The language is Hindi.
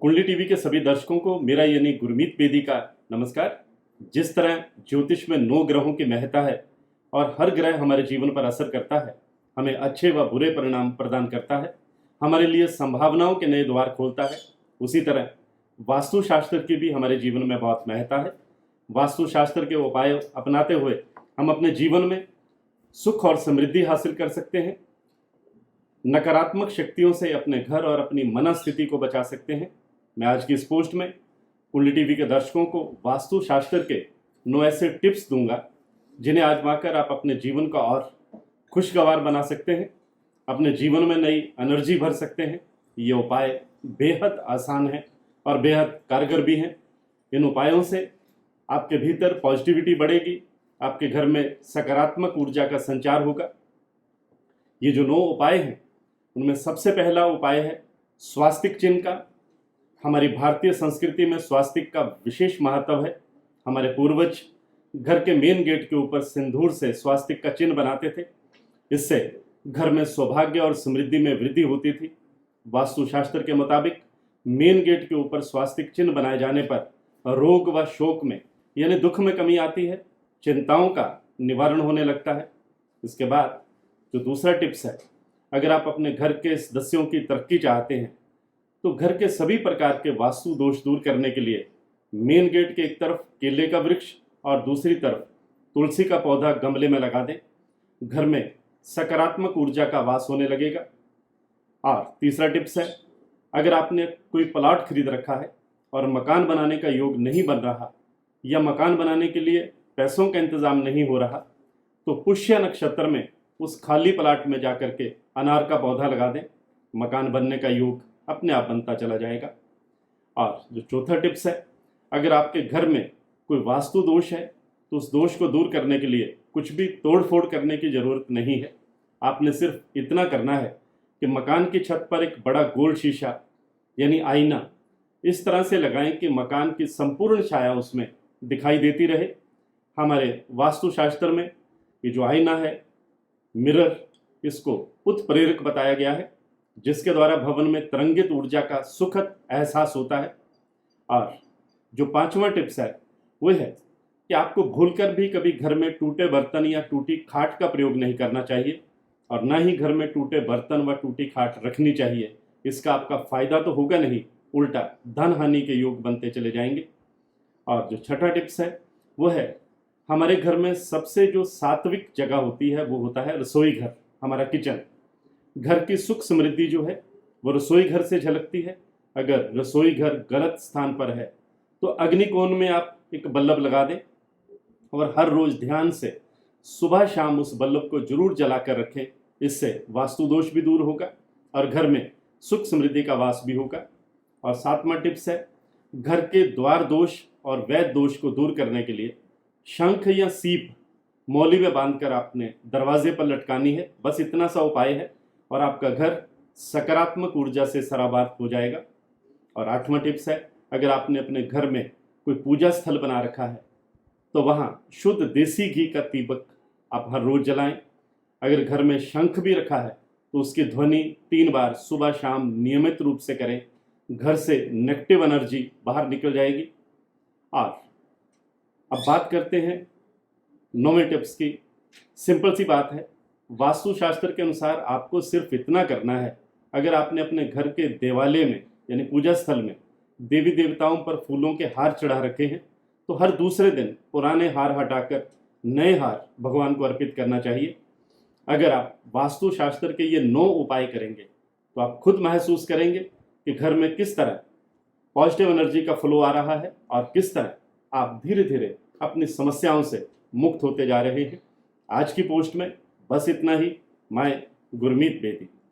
कुंडली टीवी के सभी दर्शकों को मेरा यानी गुरमीत बेदी का नमस्कार। जिस तरह ज्योतिष में 9 ग्रहों की महत्ता है और हर ग्रह हमारे जीवन पर असर करता है, हमें अच्छे व बुरे परिणाम प्रदान करता है, हमारे लिए संभावनाओं के नए द्वार खोलता है, उसी तरह वास्तुशास्त्र की भी हमारे जीवन में बहुत महत्ता है। वास्तुशास्त्र के उपाय अपनाते हुए हम अपने जीवन में सुख और समृद्धि हासिल कर सकते हैं, नकारात्मक शक्तियों से अपने घर और अपनी मनस्थिति को बचा सकते हैं। मैं आज की इस पोस्ट में कुंडली टीवी के दर्शकों को वास्तुशास्त्र के 9 ऐसे टिप्स दूंगा जिन्हें आजमाकर आप अपने जीवन को और खुशगवार बना सकते हैं, अपने जीवन में नई एनर्जी भर सकते हैं। ये उपाय बेहद आसान हैं और बेहद कारगर भी हैं। इन उपायों से आपके भीतर पॉजिटिविटी बढ़ेगी, आपके घर में सकारात्मक ऊर्जा का संचार होगा। ये जो 9 उपाय हैं उनमें सबसे पहला उपाय है स्वास्तिक चिन्ह का। हमारी भारतीय संस्कृति में स्वास्तिक का विशेष महत्व है। हमारे पूर्वज घर के मेन गेट के ऊपर सिंदूर से स्वास्तिक का चिन्ह बनाते थे। इससे घर में सौभाग्य और समृद्धि में वृद्धि होती थी। वास्तुशास्त्र के मुताबिक मेन गेट के ऊपर स्वास्तिक चिन्ह बनाए जाने पर रोग व शोक में यानी दुख में कमी आती है, चिंताओं का निवारण होने लगता है। इसके बाद जो दूसरा टिप्स है, अगर आप अपने घर के सदस्यों की तरक्की चाहते हैं तो घर के सभी प्रकार के वास्तु दोष दूर करने के लिए मेन गेट के एक तरफ केले का वृक्ष और दूसरी तरफ तुलसी का पौधा गमले में लगा दें। घर में सकारात्मक ऊर्जा का वास होने लगेगा। और तीसरा टिप्स है, अगर आपने कोई प्लॉट खरीद रखा है और मकान बनाने का योग नहीं बन रहा या मकान बनाने के लिए पैसों का इंतजाम नहीं हो रहा, तो पुष्य नक्षत्र में उस खाली प्लॉट में जाकर के अनार का पौधा लगा दें। मकान बनने का योग अपने आप बनता चला जाएगा। और जो चौथा टिप्स है, अगर आपके घर में कोई वास्तु दोष है तो उस दोष को दूर करने के लिए कुछ भी तोड़ फोड़ करने की ज़रूरत नहीं है। आपने सिर्फ इतना करना है कि मकान की छत पर एक बड़ा गोल शीशा यानी आईना इस तरह से लगाएं कि मकान की संपूर्ण छाया उसमें दिखाई देती रहे। हमारे वास्तुशास्त्र में ये जो आईना है, मिरर, इसको उत्प्रेरक बताया गया है, जिसके द्वारा भवन में तरंगित ऊर्जा का सुखद एहसास होता है। और जो 5वां टिप्स है वो है कि आपको भूलकर भी कभी घर में टूटे बर्तन या टूटी खाट का प्रयोग नहीं करना चाहिए और ना ही घर में टूटे बर्तन व टूटी खाट रखनी चाहिए। इसका आपका फायदा तो होगा नहीं, उल्टा धन हानि के योग बनते चले जाएंगे। और जो छठा टिप्स है वो है, हमारे घर में सबसे जो सात्विक जगह होती है वो होता है रसोई घर, हमारा किचन। घर की सुख समृद्धि जो है वो रसोई घर से झलकती है। अगर रसोई घर गलत स्थान पर है तो अग्निकोण में आप एक बल्ब लगा दें और हर रोज ध्यान से सुबह शाम उस बल्ब को जरूर जलाकर रखें। इससे वास्तु दोष भी दूर होगा और घर में सुख समृद्धि का वास भी होगा। और 7वां टिप्स है, घर के द्वार दोष और वैध दोष को दूर करने के लिए शंख या सीप मौली में बांधकर आपने दरवाजे पर लटकानी है। बस इतना सा उपाय है और आपका घर सकारात्मक ऊर्जा से सराबार हो जाएगा। और 8वां टिप्स है, अगर आपने अपने घर में कोई पूजा स्थल बना रखा है तो वहाँ शुद्ध देसी घी का दीपक आप हर रोज जलाएं। अगर घर में शंख भी रखा है तो उसकी ध्वनि 3 बार सुबह शाम नियमित रूप से करें। घर से नेगेटिव एनर्जी बाहर निकल जाएगी। और अब बात करते हैं 9वें टिप्स की। सिंपल सी बात है, वास्तुशास्त्र के अनुसार आपको सिर्फ इतना करना है, अगर आपने अपने घर के देवालय में यानी पूजा स्थल में देवी देवताओं पर फूलों के हार चढ़ा रखे हैं तो हर दूसरे दिन पुराने हार हटाकर नए हार भगवान को अर्पित करना चाहिए। अगर आप वास्तुशास्त्र के ये 9 उपाय करेंगे तो आप खुद महसूस करेंगे कि घर में किस तरह पॉजिटिव एनर्जी का फ्लो आ रहा है और किस तरह आप धीरे धीरे अपनी समस्याओं से मुक्त होते जा रहे हैं। आज की पोस्ट में बस इतना ही। मैं गुरमीत बेदी।